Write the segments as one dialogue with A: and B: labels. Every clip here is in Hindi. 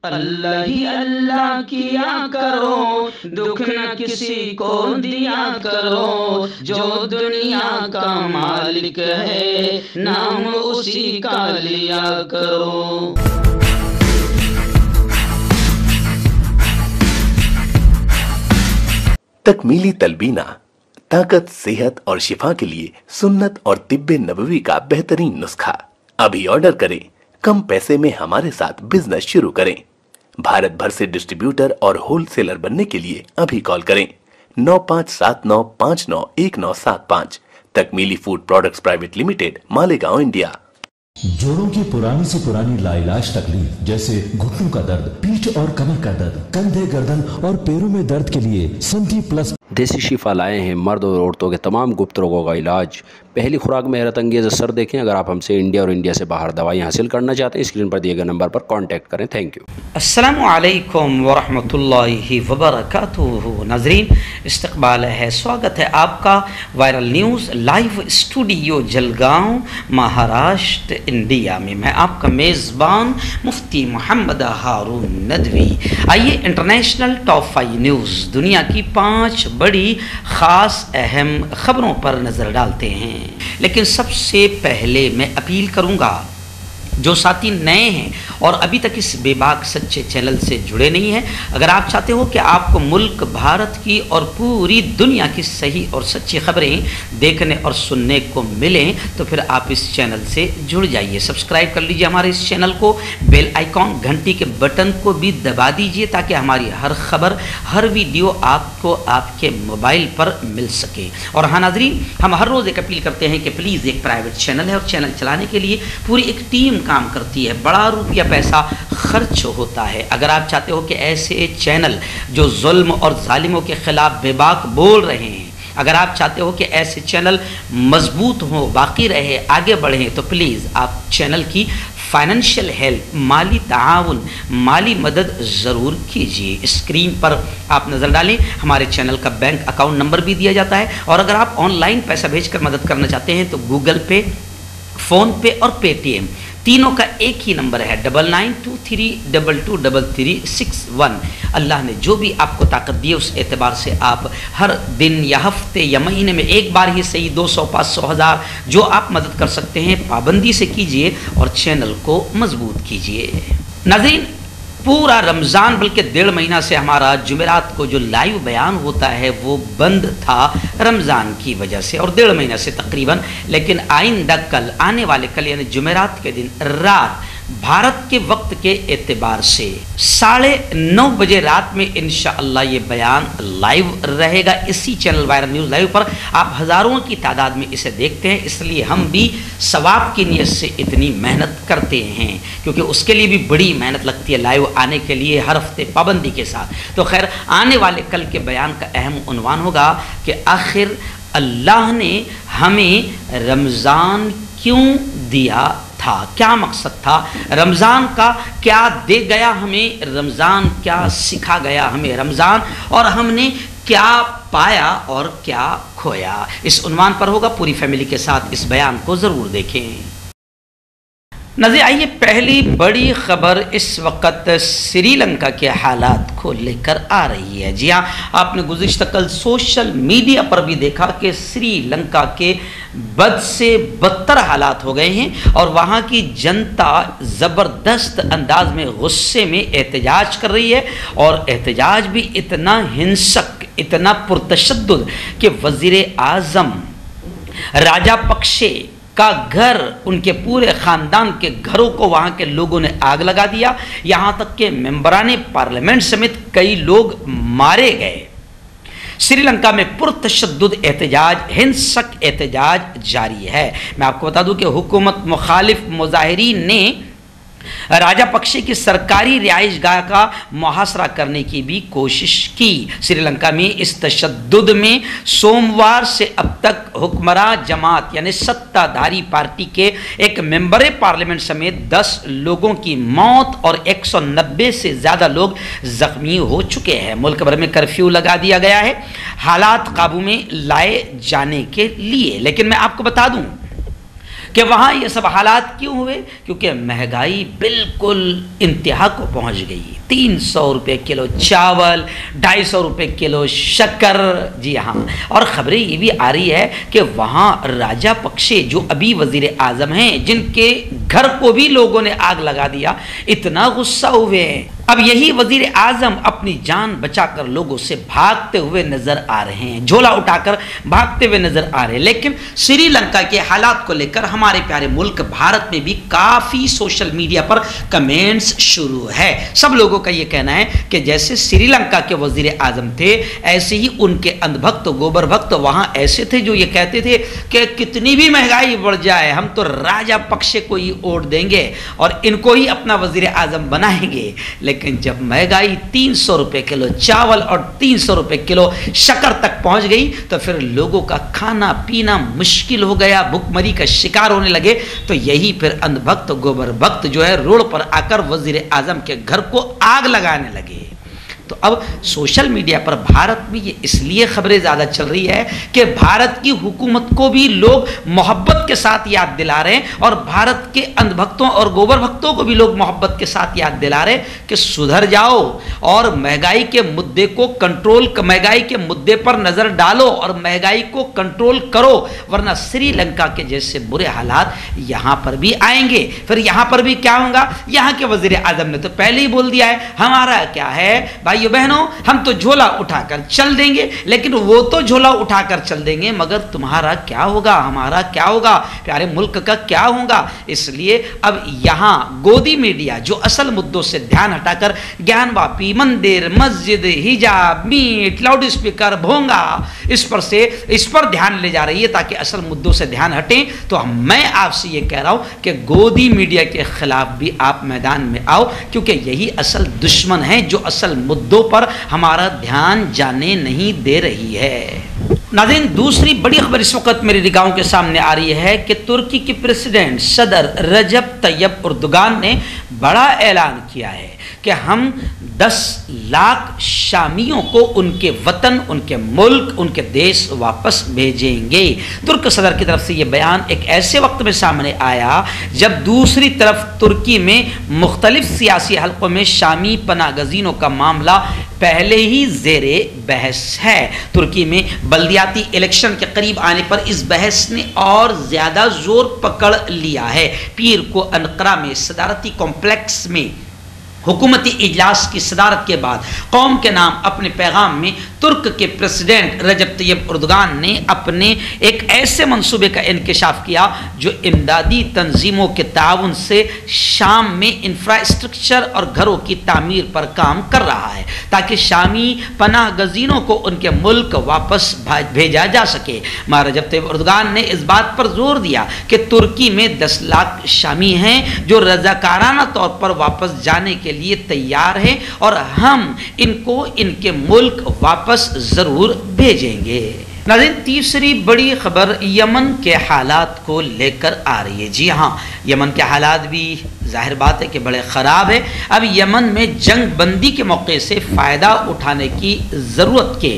A: अल्लाह ही अल्लाह किया करो, दुख न किसी को दिया करो। जो दुनिया का मालिक है, नाम उसी का लिया करो।
B: तकमीली तलबीना ताकत, सेहत और शिफा के लिए सुन्नत और तिब्बे नबवी का बेहतरीन नुस्खा। अभी ऑर्डर करें, कम पैसे में हमारे साथ बिजनेस शुरू करें। भारत भर से डिस्ट्रीब्यूटर और होलसेलर बनने के लिए अभी कॉल करें 9579591975। Takmili food products private limited, Malegaon, India.
C: जोड़ों की पुरानी से पुरानी लाइलाज तकलीफ जैसे घुटनों का दर्द, पीठ और कमर का दर्द, कंधे, गर्दन और पैरों में दर्द के लिए संधि प्लस
D: देसी शिफा लाए हैं मर्द और औरतों के तमाम गुप्त रोगों का इलाज। पहली खुराक में हैरत अंगेज़ असर देखें। अगर आप हमसे इंडिया और इंडिया से बाहर दवाएं हासिल करना चाहते हैं, स्क्रीन पर दिए गए नंबर पर कांटेक्ट करें। Thank you.
E: अस्सलामु अलैकुम वरहमतुल्लाहि वबरकातुहू। नाज़रीन, इस्तकबाल है, स्वागत है आपका viral news live studio Jalgaon, Maharashtra, India में। मैं आपका मेज़बान मुफ्ती मोहम्मद हारून नदवी। आइए इंटरनेशनल टॉप 5 न्यूज़, दुनिया की 5 बड़ी ख़ास अहम ख़बरों पर नज़र डालते हैं। लेकिन सबसे पहले मैं अपील करूंगा, जो साथी नए हैं और अभी तक इस बेबाक सच्चे चैनल से जुड़े नहीं हैं, अगर आप चाहते हो कि आपको मुल्क, भारत की और पूरी दुनिया की सही और सच्ची खबरें देखने और सुनने को मिलें, तो फिर आप इस चैनल से जुड़ जाइए। सब्सक्राइब कर लीजिए हमारे इस चैनल को, बेल आइकॉन घंटी के बटन को भी दबा दीजिए ताकि हमारी हर खबर, हर वीडियो आपको आपके मोबाइल पर मिल सके। और हाँ नाज़रीन, हम हर रोज़ एक अपील करते हैं कि प्लीज़, एक प्राइवेट चैनल है और चैनल चलाने के लिए पूरी एक टीम काम करती है, बड़ा रुपया पैसा खर्च होता है। अगर आप चाहते हो कि ऐसे चैनल जो जुल्म और जालिमों के खिलाफ बेबाक बोल रहे हैं, अगर आप चाहते हो कि ऐसे चैनल मजबूत हो, बाकी रहे, आगे बढ़ें, तो प्लीज़ आप चैनल की फाइनेंशियल हेल्प, माली ताउन, माली मदद ज़रूर कीजिए। स्क्रीन पर आप नज़र डालें, हमारे चैनल का बैंक अकाउंट नंबर भी दिया जाता है। और अगर आप ऑनलाइन पैसा भेजकर मदद करना चाहते हैं तो गूगल पे, फ़ोन पे और पेटीएम तीनों का एक ही नंबर है 9923223361। अल्लाह ने जो भी आपको ताकत दी है, उस एतबार से आप हर दिन या हफ्ते या महीने में एक बार ही सही 200, 500, 1000 जो आप मदद कर सकते हैं पाबंदी से कीजिए और चैनल को मजबूत कीजिए। नाज़रीन, पूरा रमज़ान बल्कि 1.5 महीना से हमारा जुमेरात को जो लाइव बयान होता है वो बंद था रमज़ान की वजह से, और 1.5 महीना से तकरीबन। लेकिन आइंदा कल, आने वाले कल यानी जुमेरात के दिन रात भारत के वक्त के एतबार से 9:30 बजे रात में इंशाअल्लाह ये बयान लाइव रहेगा इसी चैनल वायरल न्यूज़ लाइव पर। आप हज़ारों की तादाद में इसे देखते हैं, इसलिए हम भी सवाब की नीयत से इतनी मेहनत करते हैं, क्योंकि उसके लिए भी बड़ी मेहनत लगती है लाइव आने के लिए, हर हफ्ते पाबंदी के साथ। तो खैर, आने वाले कल के बयान का अहम उन्वान होगा कि आखिर अल्लाह ने हमें रमज़ान क्यों दिया था, क्या मकसद था रमज़ान का, क्या दे गया हमें रमज़ान, क्या सिखा गया हमें रमज़ान, और हमने क्या पाया और क्या खोया। इस उन्वान पर होगा, पूरी फैमिली के साथ इस बयान को ज़रूर देखें। नज़र आइए, पहली बड़ी खबर इस वक्त श्रीलंका के हालात को लेकर आ रही है। जी हाँ, आपने गुज़िश्ता कल सोशल मीडिया पर भी देखा कि श्रीलंका के बद से बदतर हालात हो गए हैं और वहाँ की जनता ज़बरदस्त अंदाज में गुस्से में एहतजाज कर रही है, और एहतजाज भी इतना हिंसक, इतना पुरतशद्दुद कि वज़ीर आज़म राजापक्षे का घर, उनके पूरे ख़ानदान के घरों को वहाँ के लोगों ने आग लगा दिया। यहाँ तक के मेंबरान पार्लियामेंट समेत कई लोग मारे गए। श्रीलंका में पुरतशद्दुद एहतजाज, हिंसक एहतजाज जारी है। मैं आपको बता दूं कि हुकूमत मुखालिफ मुजाहिरीन ने राजापक्षे की सरकारी रिहाइशगाह का मुहासरा करने की भी कोशिश की। श्रीलंका में इस तशद्दुद में सोमवार से अब तक हुक्मरान जमात यानी सत्ताधारी पार्टी के एक मेंबर पार्लियामेंट समेत 10 लोगों की मौत और 190 से ज़्यादा लोग जख्मी हो चुके हैं। मुल्क भर में कर्फ्यू लगा दिया गया है हालात काबू में लाए जाने के लिए। लेकिन मैं आपको बता दूं कि वहाँ ये सब हालात क्यों हुए? क्योंकि महंगाई बिल्कुल इंतहा को पहुँच गई। 300 रुपये किलो चावल, 250 रुपये किलो शक्कर। जी हाँ, और ख़बरें ये भी आ रही है कि वहाँ राजा पक्षे जो अभी वज़ीर आज़म हैं, जिनके घर को भी लोगों ने आग लगा दिया, इतना गुस्सा हुए हैं। अब यही वज़ीर आज़म अपनी जान बचाकर लोगों से भागते हुए नज़र आ रहे हैं, झोला उठाकर भागते हुए नज़र आ रहे हैं। लेकिन श्रीलंका के हालात को लेकर हमारे प्यारे मुल्क भारत में भी काफ़ी सोशल मीडिया पर कमेंट्स शुरू है। सब लोगों का ये कहना है कि जैसे श्रीलंका के वज़ीर आज़म थे, ऐसे ही उनके अंधभक्त गोबर भक्त वहाँ ऐसे थे जो ये कहते थे कि कितनी भी महंगाई बढ़ जाए हम तो राजा पक्षे को ही वोट देंगे और इनको ही अपना वज़ीर आज़म बनाएंगे। लेकिन जब महंगाई 300 रुपये किलो चावल और 300 रुपये किलो शक्कर तक पहुंच गई तो फिर लोगों का खाना पीना मुश्किल हो गया, भुखमरी का शिकार होने लगे। तो यही फिर अंधभक्त गोबर भक्त जो है रोड पर आकर वज़ीर आज़म के घर को आग लगाने लगे। तो अब सोशल मीडिया पर भारत में ये इसलिए खबरें ज़्यादा चल रही है कि भारत की हुकूमत को भी लोग मोहब्बत के साथ याद दिला रहे हैं और भारत के अंधभक्तों और गोबर भक्तों को भी लोग मोहब्बत के साथ याद दिला रहे हैं कि सुधर जाओ और महंगाई के मुद्दे को कंट्रोल, महंगाई के मुद्दे पर नज़र डालो और महंगाई को कंट्रोल करो, वरना श्रीलंका के जैसे बुरे हालात यहाँ पर भी आएंगे। फिर यहाँ पर भी क्या होगा? यहाँ के वज़ीर आज़म ने तो पहले ही बोल दिया है, हमारा क्या है भाइयों बहनों, हम तो झोला उठाकर चल देंगे। लेकिन वो तो झोला उठाकर चल देंगे, मगर तुम्हारा क्या होगा, हमारा क्या होगा, प्यारे मुल्क का क्या होगा? इसलिए अब यहाँ गोदी मीडिया जो असल मुद्दों से ध्यान हटाकर ज्ञानवापी, मंदिर, मस्जिद, हिजाब, मीट, लाउड स्पीकर, भोंगा, इस पर ध्यान ले जा रही है ताकि असल मुद्दों से ध्यान हटें। तो मैं आपसे ये कह रहा हूँ कि गोदी मीडिया के खिलाफ भी आप मैदान में आओ, क्योंकि यही असल दुश्मन है जो असल मुद्दों पर हमारा ध्यान जाने नहीं दे रही है। नाज़रीन, दूसरी बड़ी खबर इस वक्त मेरी निगाहों के सामने आ रही है कि तुर्की के प्रेसिडेंट सदर रजब तैयब उर्दुगान ने बड़ा ऐलान किया है कि हम 10 लाख शामियों को उनके वतन, उनके मुल्क, उनके देश वापस भेजेंगे। तुर्क सदर की तरफ से यह बयान एक ऐसे वक्त में सामने आया जब दूसरी तरफ तुर्की में मुख्तलिफ सियासी हलकों में शामी पनागज़ीनों का मामला पहले ही ज़ेरे बहस है। तुर्की में बल्दियाती इलेक्शन के करीब आने पर इस बहस ने और ज़्यादा जोर पकड़ लिया है। पीर को अनकरा में सदारती कॉम्प्लेक्स में हुकूमती इजलास की सदारत के बाद कौम के नाम अपने पैगाम में तुर्क के प्रेसिडेंट रजब तैयब उर्दुगान ने अपने एक ऐसे मंसूबे का इंकशाफ किया जो इमदादी तंजीमों के ताउन से शाम में इंफ्रास्ट्रक्चर और घरों की तामीर पर काम कर रहा है ताकि शामी पनाह गजीनों को उनके मुल्क वापस भेजा जा सके। रजब तैयब उर्दुगान ने इस बात पर जोर दिया कि तुर्की में 10 लाख शामी हैं जो रजाकाराना तौर पर वापस जाने के लिए तैयार हैं और हम इनको इनके मुल्क वापस जरूर भेजेंगे। नाज़रीन, तीसरी बड़ी खबर यमन के हालात को लेकर आ रही है। जी हाँ, यमन के हालात भी जाहिर बात है कि बड़े ख़राब है। अब यमन में जंग बंदी के मौके से फ़ायदा उठाने की ज़रूरत के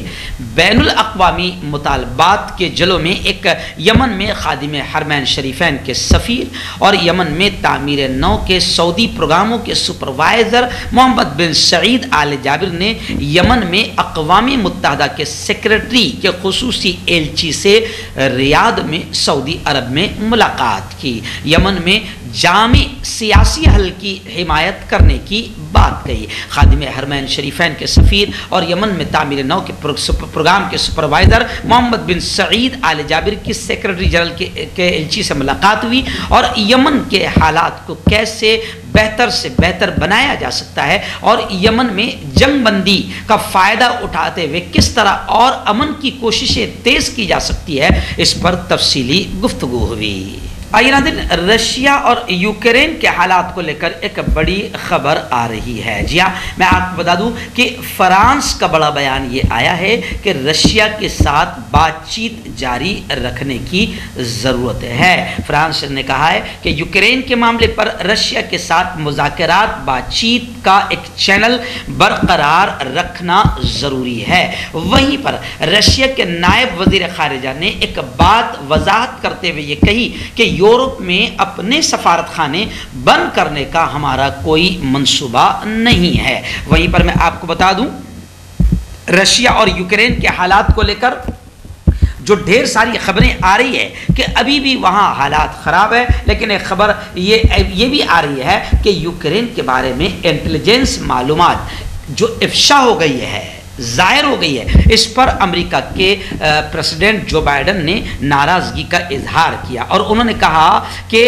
E: बैनुल अक़वामी मुतालबात के जलो में एक यमन में खादिम हरमैन शरीफैन के सफ़ीर और यमन में तामीर नौ के सऊदी प्रोग्रामों के सुपरवाइज़र मोहम्मद बिन सईद आल जाबिर ने यमन में अक़वामी मुत्तहदा के सेक्रेटरी के खुसूसी एलची से रियाद में सऊदी अरब में मुलाकात की। यमन में जामी सियासी हल की हिमायत करने की बात कही। खादिम हरमैन शरीफैन के सफ़ीर और यमन में तामीर नौ के प्रोग्राम के सुपरवाइज़र मोहम्मद बिन सईद आल जाबिर की सेक्रेटरी जनरल के एलची से मुलाकात हुई और यमन के हालात को कैसे बेहतर से बेहतर बनाया जा सकता है और यमन में जंग बंदी का फ़ायदा उठाते हुए किस तरह और अमन की कोशिशें तेज़ की जा सकती है, इस पर तफसीली गुफ्तगू हुई। आइए नाज़रीन, रशिया और यूक्रेन के हालात को लेकर एक बड़ी खबर आ रही है। जी हाँ, मैं आपको बता दूं कि फ्रांस का बड़ा बयान ये आया है कि रशिया के साथ बातचीत जारी रखने की ज़रूरत है। फ्रांस ने कहा है कि यूक्रेन के मामले पर रशिया के साथ मुज़ाकरात बातचीत का एक चैनल बरकरार रखना ज़रूरी है। वहीं पर रशिया के नायब वज़ीर ख़ारिजा ने एक बात वजाहत करते हुए ये कही कि यूरोप में अपने सफारत खाने बंद करने का हमारा कोई मंसूबा नहीं है। वहीं पर मैं आपको बता दूं, रशिया और यूक्रेन के हालात को लेकर जो ढेर सारी खबरें आ रही है कि अभी भी वहाँ हालात ख़राब है, लेकिन एक खबर ये भी आ रही है कि यूक्रेन के बारे में इंटेलिजेंस मालूमात जो इफ्शा हो गई है, जाहिर हो गई है, इस पर अमेरिका के प्रेसिडेंट जो बाइडन ने नाराज़गी का इजहार किया और उन्होंने कहा कि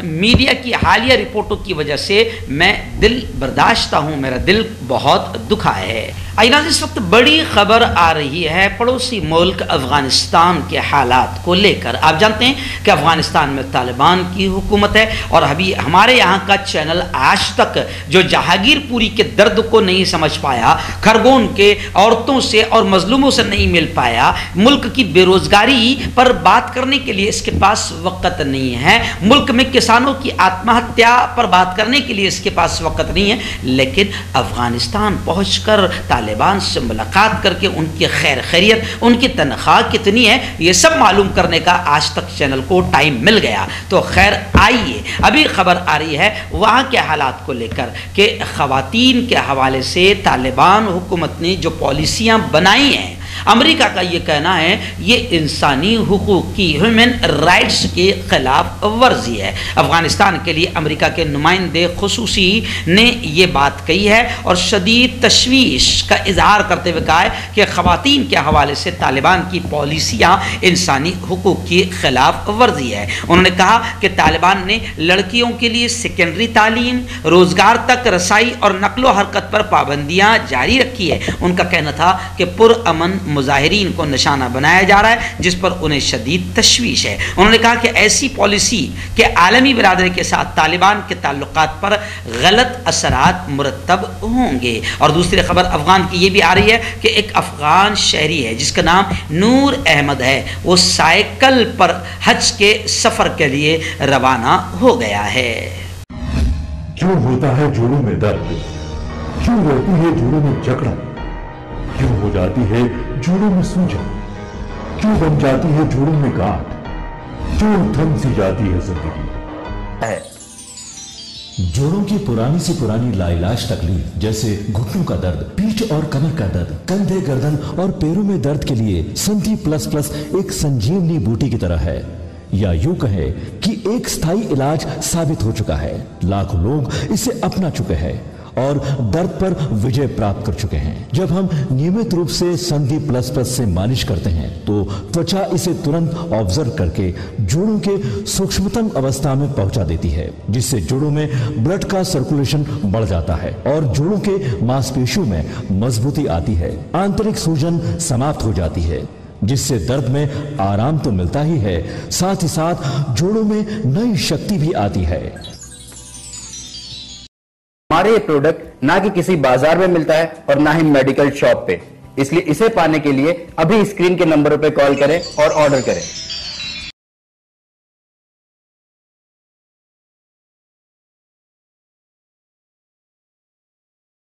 E: मीडिया की हालिया रिपोर्टों की वजह से मैं दिल बर्दाश्त हूँ, मेरा दिल बहुत दुखा है। आइना इस वक्त बड़ी खबर आ रही है पड़ोसी मुल्क अफ़गानिस्तान के हालात को लेकर। आप जानते हैं कि अफ़गानिस्तान में तालिबान की हुकूमत है और अभी हमारे यहाँ का चैनल आज तक जो जहांगीरपुरी के दर्द को नहीं समझ पाया, खरगोन के औरतों से और मजलूमों से नहीं मिल पाया, मुल्क की बेरोजगारी पर बात करने के लिए इसके पास वक़्त नहीं है, मुल्क में किसानों की आत्महत्या पर बात करने के लिए इसके पास वक़्त नहीं है, लेकिन अफ़गानिस्तान पहुँचकर तालिबान से मुलाकात करके उनकी खैर खैरियत, उनकी तनख्वाह कितनी है, ये सब मालूम करने का आज तक चैनल को टाइम मिल गया। तो खैर आइए, अभी खबर आ रही है वहाँ के हालात को लेकर कि ख़वातीन के हवाले से तालिबान हुकूमत ने जो पॉलिसियाँ बनाई हैं, अमेरिका का ये कहना है ये इंसानी हुकूक की, ह्यूमन राइट्स के खिलाफ वर्जी है। अफगानिस्तान के लिए अमेरिका के नुमाइंदे खुसूसी ने ये बात कही है और शदीद तशवीश का इजहार करते हुए कहा है कि ख़वातीन के हवाले से तालिबान की पॉलिसियाँ इंसानी हुकूक की खिलाफ वर्जी है। उन्होंने कहा कि तालिबान ने लड़कियों के लिए सेकेंडरी तालीम, रोज़गार तक रसाई और नकलो हरकत पर पाबंदियाँ जारी रखी है। उनका कहना था कि पुरअमन मुजाहिरीन को निशाना बनाया जा रहा है, जिस पर उन्हें शदीद तशवीश है। उन्होंने कहा कि ऐसी पॉलिसी के आलमी बिरादरी के साथ तालिबान के ताल्लुकात पर गलत असरात मुरतब होंगे। और दूसरी खबर अफगान की ये भी आ रही है कि एक अफगान शहरी है जिसका नाम नूर अहमद है, वो साइकिल पर हज के सफ़र के लिए रवाना हो गया है।
C: क्यों होता है जोड़ों में दर्द, क्यों रहती है जोड़ों में जकड़न, क्यों हो जाती है जोड़ों में सूजन, क्यों बन जाती है जोड़ों में गांठ, क्यों थम सी जाती है जिंदगी। जोड़ों की पुरानी से पुरानी लाइलाज तकलीफ जैसे घुटनों का दर्द, पीठ और कमर का दर्द, कंधे, गर्दन और पैरों में दर्द के लिए संधि प्लस प्लस एक संजीवनी बूटी की तरह है, या यूं कहे कि एक स्थायी इलाज साबित हो चुका है। लाखों लोग इसे अपना चुके हैं और दर्द पर विजय प्राप्त कर चुके हैं। जब हम नियमित रूप से संधि प्लस प्लस से मालिश करते हैं तो त्वचा इसे तुरंत ऑब्जर्व करके जोड़ों के सूक्ष्मतम अवस्था में पहुंचा देती है, जिससे जोड़ों में ब्लड का सर्कुलेशन बढ़ जाता है और जोड़ों के मांसपेशियों में मजबूती आती है, आंतरिक सूजन समाप्त हो जाती है, जिससे दर्द में आराम तो मिलता ही है, साथ ही साथ जोड़ों में नई शक्ति भी आती है।
F: हमारे ये प्रोडक्ट ना कि किसी बाजार में मिलता है और ना ही मेडिकल शॉप पे, इसलिए इसे पाने के लिए अभी स्क्रीन के नंबरों पे कॉल करें और ऑर्डर करें।